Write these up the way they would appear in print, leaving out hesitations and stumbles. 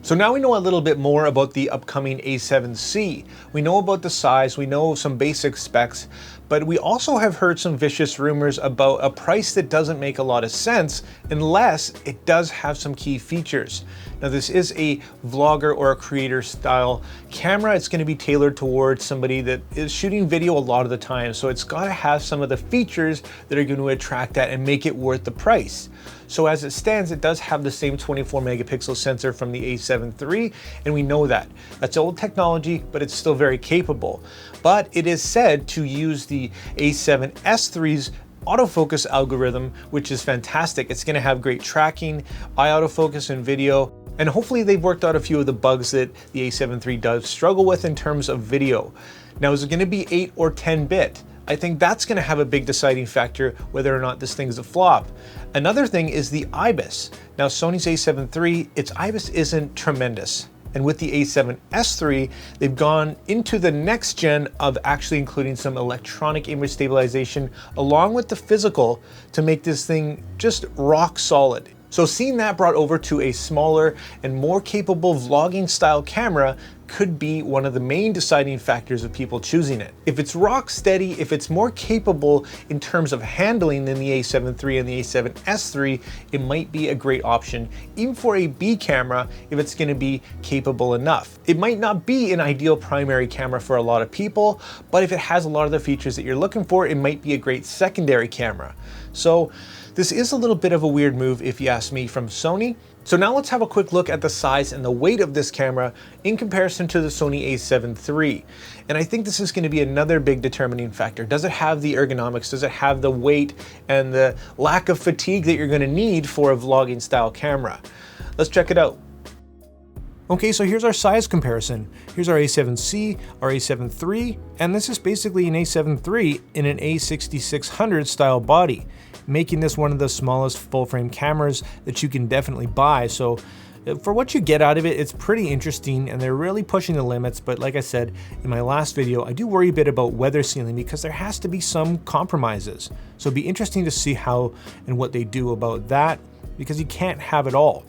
So now we know a little bit more about the upcoming A7C. We know about the size, we know some basic specs, but we also have heard some vicious rumors about a price that doesn't make a lot of sense unless it does have some key features. Now this is a vlogger or a creator style camera. It's going to be tailored towards somebody that is shooting video a lot of the time, so it's got to have some of the features that are going to attract that and make it worth the price. So as it stands, it does have the same 24 megapixel sensor from the A7 III, and we know that. That's old technology, but it's still very capable. But it is said to use the A7S III's autofocus algorithm, which is fantastic. It's going to have great tracking, eye autofocus and video, and hopefully they've worked out a few of the bugs that the A7 III does struggle with in terms of video. Now, is it going to be 8 or 10 bit? I think that's going to have a big deciding factor whether or not this thing's a flop. Another thing is the Ibis. Now Sony's A7 III, its Ibis isn't tremendous. And with the A7S III, they've gone into the next gen of actually including some electronic image stabilization along with the physical to make this thing just rock solid. So seeing that brought over to a smaller and more capable vlogging style camera could be one of the main deciding factors of people choosing it. If it's rock steady, if it's more capable in terms of handling than the A7 III and the A7S III, it might be a great option, even for a B camera if it's going to be capable enough. It might not be an ideal primary camera for a lot of people, but if it has a lot of the features that you're looking for, it might be a great secondary camera. So this is a little bit of a weird move if you ask me from Sony. So now let's have a quick look at the size and the weight of this camera in comparison to the Sony A7 III. And I think this is going to be another big determining factor. Does it have the ergonomics? Does it have the weight and the lack of fatigue that you're going to need for a vlogging style camera? Let's check it out. Okay, so here's our size comparison. Here's our A7C, our A7 III, and this is basically an A7 III in an A6600 style body, making this one of the smallest full-frame cameras that you can definitely buy. So for what you get out of it, it's pretty interesting, and they're really pushing the limits. But like I said in my last video, I do worry a bit about weather sealing because there has to be some compromises. So it'd be interesting to see how and what they do about that, because you can't have it all.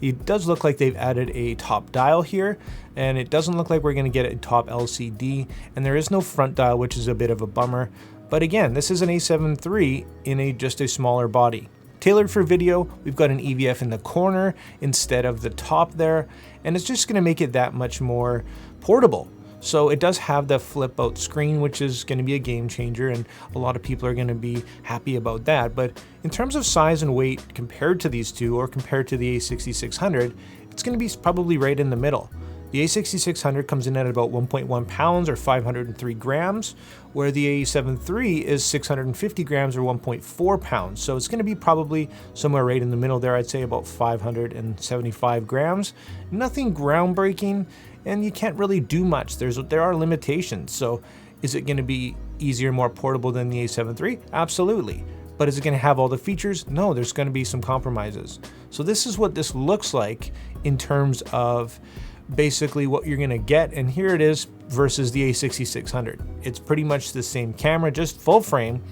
It does look like they've added a top dial here, and it doesn't look like we're going to get a top LCD, and there is no front dial, which is a bit of a bummer. But again, this is an A7 III in just a smaller body. Tailored for video, we've got an EVF in the corner instead of the top there, and it's just going to make it that much more portable. So it does have the flip out screen, which is going to be a game changer, and a lot of people are going to be happy about that. But in terms of size and weight compared to these two, or compared to the A6600, it's going to be probably right in the middle. The A6600 comes in at about 1.1 pounds or 503 grams, where the A7 III is 650 grams or 1.4 pounds. So it's going to be probably somewhere right in the middle there. I'd say about 575 grams. Nothing groundbreaking, and you can't really do much. There are limitations. So is it going to be easier, more portable than the A7 III? Absolutely. But is it going to have all the features? No, there's going to be some compromises. So this is what this looks like in terms of basically what you're going to get, and here it is versus the A6600. It's pretty much the same camera, just full frame,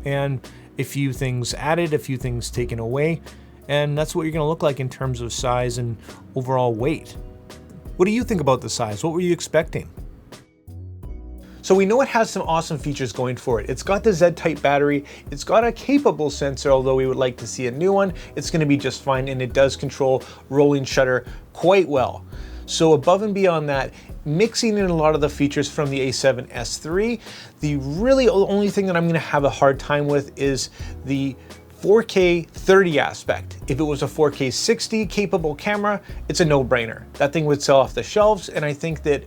and a few things added, a few things taken away, and that's what you're going to look like in terms of size and overall weight. What do you think about the size? What were you expecting? So we know it has some awesome features going for it. It's got the Z-type battery, it's got a capable sensor, although we would like to see a new one. It's going to be just fine, and it does control rolling shutter quite well. So above and beyond that, mixing in a lot of the features from the A7S III, the really only thing that I'm going to have a hard time with is the 4K 30 aspect. If it was a 4K 60 capable camera, it's a no-brainer. That thing would sell off the shelves, and I think that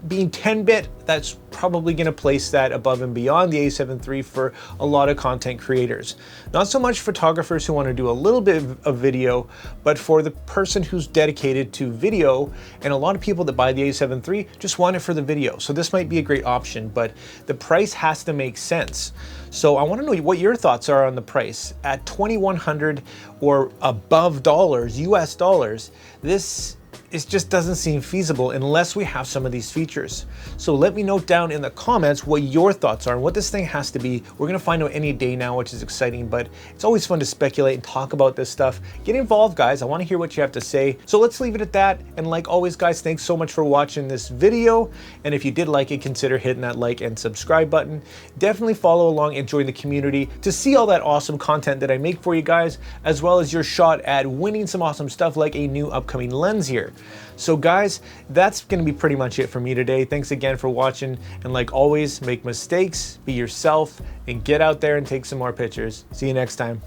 being 10-bit, that's probably going to place that above and beyond the A7 III for a lot of content creators. Not so much photographers who want to do a little bit of video, but for the person who's dedicated to video, and a lot of people that buy the A7 III just want it for the video. So this might be a great option, but the price has to make sense. So I want to know what your thoughts are on the price. At $2,100 or above dollars, US dollars, this it just doesn't seem feasible unless we have some of these features. So let me know down in the comments what your thoughts are and what this thing has to be. We're gonna find out any day now, which is exciting, but it's always fun to speculate and talk about this stuff. Get involved, guys. I wanna hear what you have to say. So let's leave it at that. And like always, guys, thanks so much for watching this video. And if you did like it, consider hitting that like and subscribe button. Definitely follow along and join the community to see all that awesome content that I make for you guys, as well as your shot at winning some awesome stuff like a new upcoming lens here. So guys, that's gonna be pretty much it for me today. Thanks again for watching, and like always, make mistakes, be yourself, and get out there and take some more pictures. See you next time.